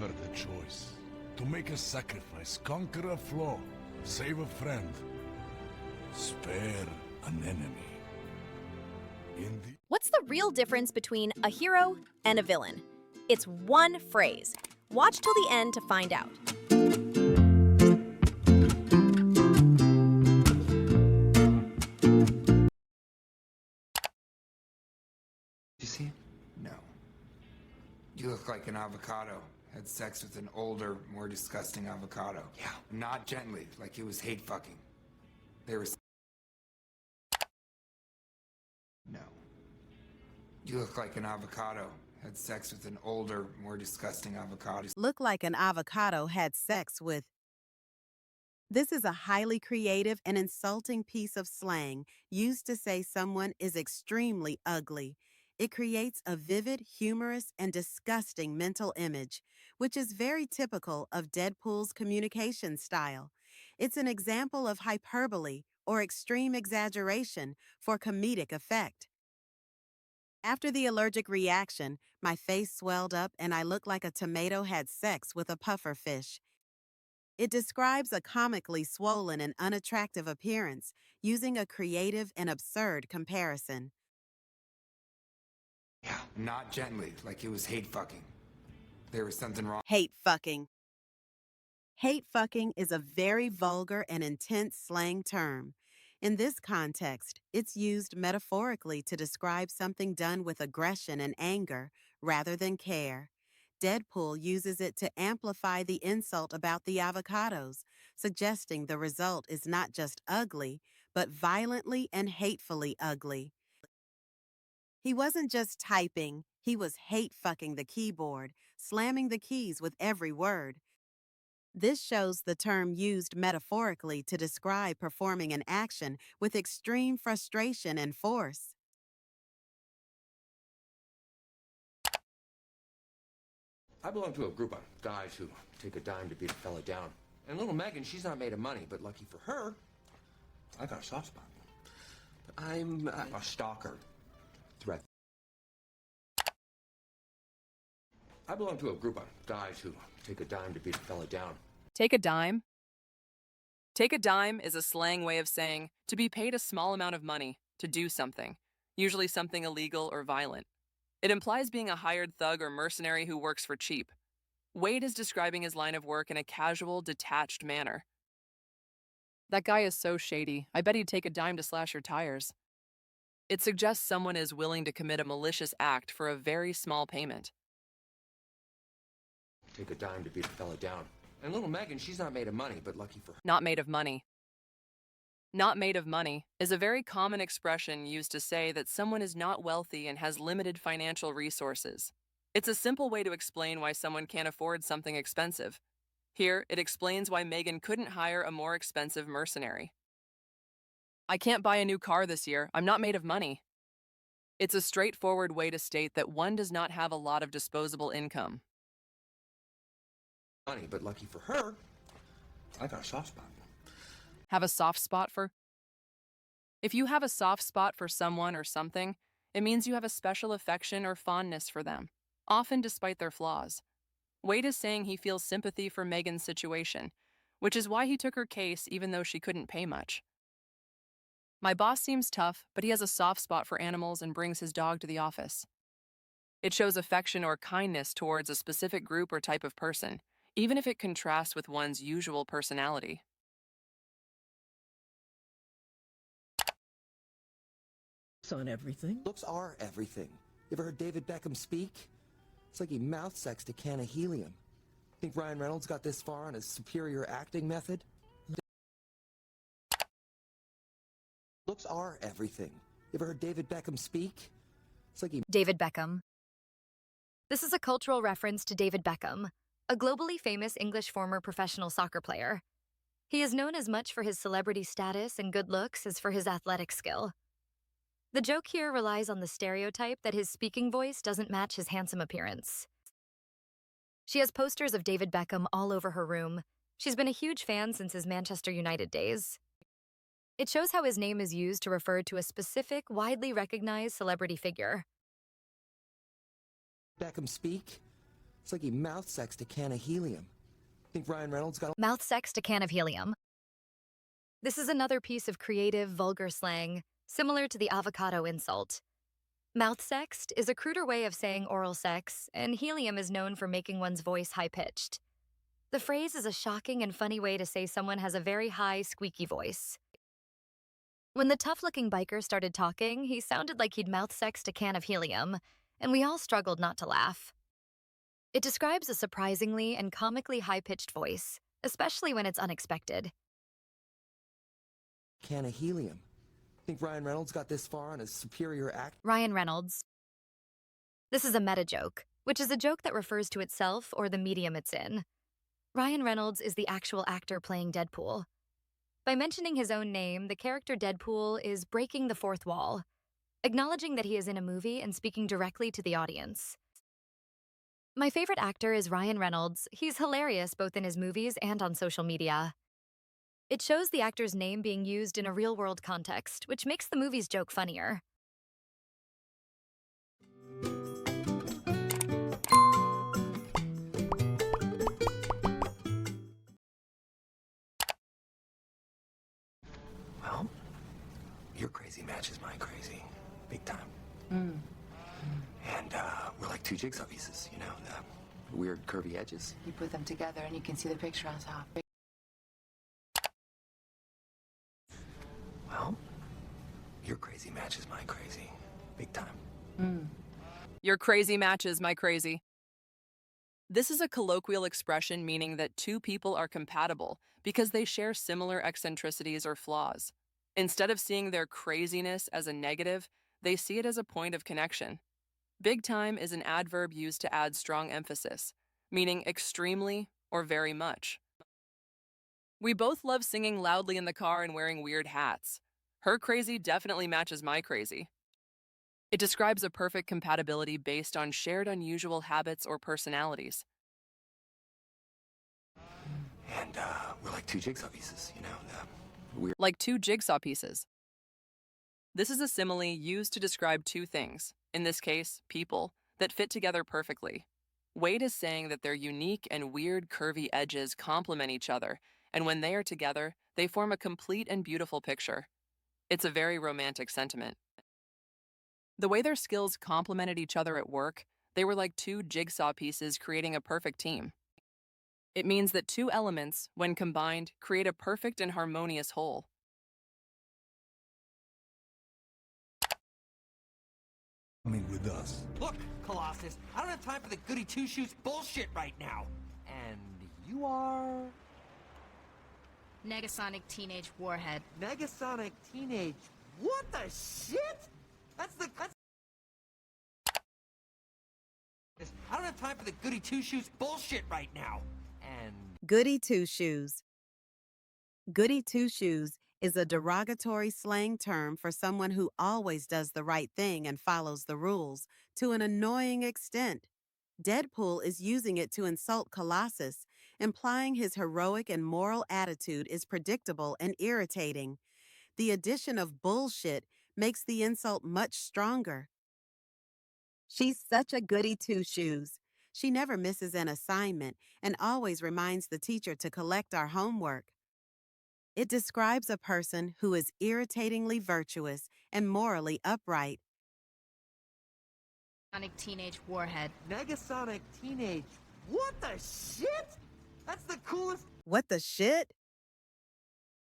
never the choice. To make a sacrifice, conquer a flaw, save a friend, spare an enemy. What's the real difference between a hero and a villain? It's one phrase. Watch till the end to find out. You see him? No. You look like an avocado. Had sex with an older, more disgusting avocado. Yeah. Not gently, like it was hate fucking. They were... No. You look like an avocado. Had sex with an older, more disgusting avocado. Look like an avocado had sex with. This is a highly creative and insulting piece of slang used to say someone is extremely ugly. It creates a vivid, humorous, and disgusting mental image, which is very typical of Deadpool's communication style. It's an example of hyperbole or extreme exaggeration for comedic effect. After the allergic reaction, my face swelled up and I looked like a tomato had sex with a puffer fish. It describes a comically swollen and unattractive appearance using a creative and absurd comparison. Yeah. Not gently, like it was hate fucking. There was something wrong. Hate fucking. Hate fucking is a very vulgar and intense slang term. In this context, it's used metaphorically to describe something done with aggression and anger rather than care. Deadpool uses it to amplify the insult about the avocados, suggesting the result is not just ugly, but violently and hatefully ugly. He wasn't just typing, he was hate-fucking the keyboard, slamming the keys with every word. This shows the term used metaphorically to describe performing an action with extreme frustration and force. I belong to a group of guys who take a dime to beat a fella down. And little Megan, she's not made of money, but lucky for her, I got a soft spot. But I'm a stalker. Threat. I belong to a group of guys who take a dime to beat a fella down. Take a dime? Take a dime is a slang way of saying to be paid a small amount of money to do something, usually something illegal or violent. It implies being a hired thug or mercenary who works for cheap. Wade is describing his line of work in a casual, detached manner. That guy is so shady. I bet he'd take a dime to slash your tires. It suggests someone is willing to commit a malicious act for a very small payment. Take a dime to beat a fella down. And little Megan, she's not made of money, but lucky for her. Not made of money. Not made of money is a very common expression used to say that someone is not wealthy and has limited financial resources. It's a simple way to explain why someone can't afford something expensive. Here, it explains why Megan couldn't hire a more expensive mercenary. I can't buy a new car this year. I'm not made of money. It's a straightforward way to state that one does not have a lot of disposable income. Money, but lucky for her, I got a soft spot. Have a soft spot for? If you have a soft spot for someone or something, it means you have a special affection or fondness for them, often despite their flaws. Wade is saying he feels sympathy for Megan's situation, which is why he took her case even though she couldn't pay much. My boss seems tough, but he has a soft spot for animals and brings his dog to the office. It shows affection or kindness towards a specific group or type of person, even if it contrasts with one's usual personality. On everything. Looks are everything. You ever heard David Beckham speak? It's like he mouth sexed a can of helium. Think Ryan Reynolds got this far on his superior acting method? Looks are everything. You ever heard David Beckham speak? It's like he... David Beckham. This is a cultural reference to David Beckham, a globally famous English former professional soccer player. He is known as much for his celebrity status and good looks as for his athletic skill. The joke here relies on the stereotype that his speaking voice doesn't match his handsome appearance. She has posters of David Beckham all over her room. She's been a huge fan since his Manchester United days. It shows how his name is used to refer to a specific, widely recognized celebrity figure. Beckham speak? It's like he mouth-sexed a can of helium. Think Ryan Reynolds got Mouth sexed a can of helium. This is another piece of creative, vulgar slang, similar to the avocado insult. Mouth sexed is a cruder way of saying oral sex, and helium is known for making one's voice high-pitched. The phrase is a shocking and funny way to say someone has a very high, squeaky voice. When the tough-looking biker started talking, he sounded like he'd mouth-sexed a can of helium, and we all struggled not to laugh. It describes a surprisingly and comically high-pitched voice, especially when it's unexpected. a can of helium. Think Ryan Reynolds got this far on his superior act? Ryan Reynolds. This is a meta joke, which is a joke that refers to itself or the medium it's in. Ryan Reynolds is the actual actor playing Deadpool. By mentioning his own name, the character Deadpool is breaking the fourth wall, acknowledging that he is in a movie and speaking directly to the audience. My favorite actor is Ryan Reynolds. He's hilarious both in his movies and on social media. It shows the actor's name being used in a real-world context, which makes the movie's joke funnier. Well, your crazy matches my crazy. Big time. And, we're like two jigsaw pieces, you know, the weird curvy edges. You put them together and you can see the picture on top. Well, your crazy matches my crazy. Big time. Your crazy matches my crazy. This is a colloquial expression meaning that two people are compatible because they share similar eccentricities or flaws. Instead of seeing their craziness as a negative, they see it as a point of connection. Big time is an adverb used to add strong emphasis, meaning extremely or very much. We both love singing loudly in the car and wearing weird hats. Her crazy definitely matches my crazy. It describes a perfect compatibility based on shared unusual habits or personalities. And, we're like two jigsaw pieces, you know, the weird. Like two jigsaw pieces. This is a simile used to describe two things, in this case, people, that fit together perfectly. Wade is saying that their unique and weird curvy edges complement each other, and when they are together, they form a complete and beautiful picture. It's a very romantic sentiment. The way their skills complemented each other at work, they were like two jigsaw pieces creating a perfect team. It means that two elements, when combined, create a perfect and harmonious whole. Coming with us. Look, Colossus, I don't have time for the goody two-shoes bullshit right now. And you are... Negasonic Teenage Warhead. Negasonic Teenage... What the shit? That's... I don't have time for the goody two-shoes bullshit right now. And... Goody two-shoes. Goody two-shoes is a derogatory slang term for someone who always does the right thing and follows the rules, to an annoying extent. Deadpool is using it to insult Colossus, implying his heroic and moral attitude is predictable and irritating. The addition of bullshit makes the insult much stronger. She's such a goody two-shoes. She never misses an assignment and always reminds the teacher to collect our homework. It describes a person who is irritatingly virtuous and morally upright. Negasonic Teenage Warhead. Negasonic Teenage... What the shit? That's the coolest... What the shit?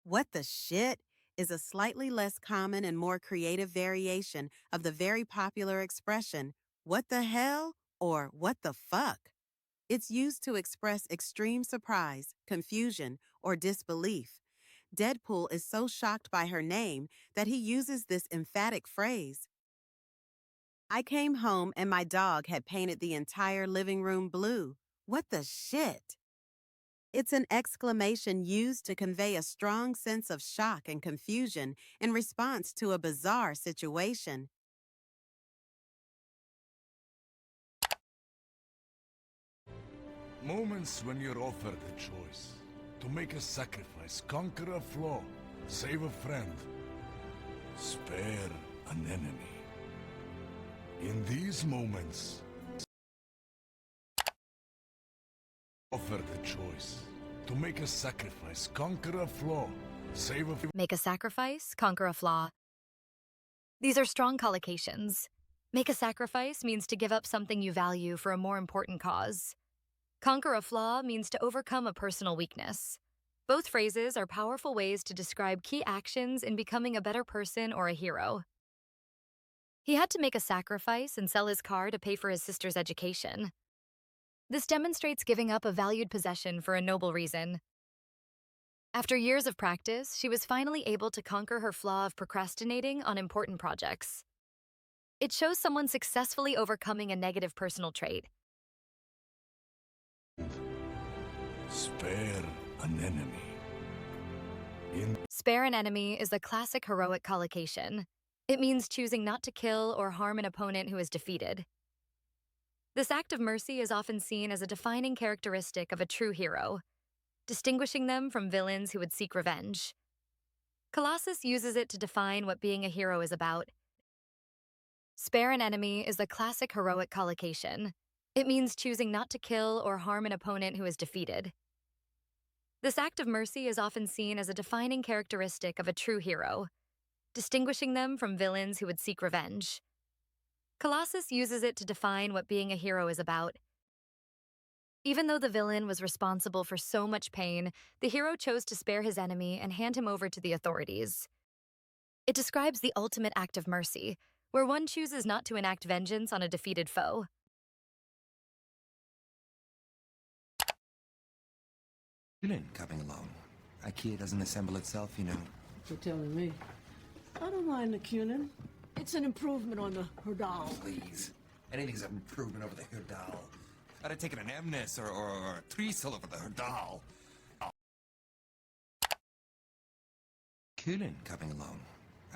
What the shit is a slightly less common and more creative variation of the very popular expression, what the hell or what the fuck. It's used to express extreme surprise, confusion, or disbelief. Deadpool is so shocked by her name that he uses this emphatic phrase. I came home and my dog had painted the entire living room blue. What the shit? It's an exclamation used to convey a strong sense of shock and confusion in response to a bizarre situation. Moments when you're offered a choice. To make a sacrifice, conquer a flaw, save a friend, spare an enemy. In these moments, Offer the choice. To make a sacrifice, conquer a flaw, save a... Make a sacrifice, conquer a flaw. These are strong collocations. Make a sacrifice means to give up something you value for a more important cause. Conquer a flaw means to overcome a personal weakness. Both phrases are powerful ways to describe key actions in becoming a better person or a hero. He had to make a sacrifice and sell his car to pay for his sister's education. This demonstrates giving up a valued possession for a noble reason. After years of practice, she was finally able to conquer her flaw of procrastinating on important projects. It shows someone successfully overcoming a negative personal trait. Spare an enemy. Spare an enemy is a classic heroic collocation. It means choosing not to kill or harm an opponent who is defeated. This act of mercy is often seen as a defining characteristic of a true hero, distinguishing them from villains who would seek revenge. Colossus uses it to define what being a hero is about. Spare an enemy is a classic heroic collocation. It means choosing not to kill or harm an opponent who is defeated. This act of mercy is often seen as a defining characteristic of a true hero, distinguishing them from villains who would seek revenge. Colossus uses it to define what being a hero is about. Even though the villain was responsible for so much pain, the hero chose to spare his enemy and hand him over to the authorities. It describes the ultimate act of mercy, where one chooses not to enact vengeance on a defeated foe. Coming along. IKEA doesn't assemble itself, you know. You're telling me. I don't mind the Cunin. It's an improvement on the Herdal. Please. Anything's an improvement over the Herdal. I'd have taken an Emnus or a Trestle over the Herdal. Coming along.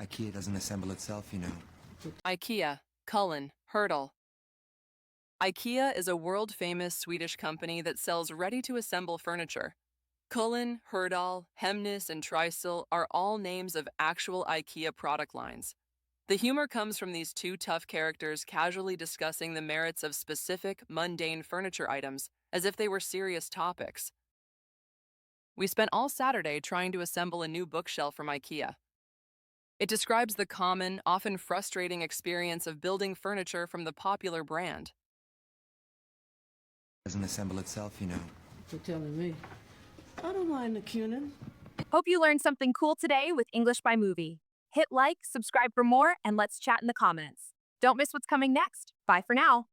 IKEA doesn't assemble itself, you know. IKEA, Cullen, Hurdle. IKEA is a world-famous Swedish company that sells ready-to-assemble furniture. Cullen, Herdal, Hemnes, and Trisel are all names of actual IKEA product lines. The humor comes from these two tough characters casually discussing the merits of specific, mundane furniture items as if they were serious topics. We spent all Saturday trying to assemble a new bookshelf from IKEA. It describes the common, often frustrating experience of building furniture from the popular brand. Doesn't assemble itself, you know. You're telling me. I don't mind the Cunin. Hope you learned something cool today with English by Movie. Hit like, subscribe for more, and let's chat in the comments. Don't miss what's coming next. Bye for now.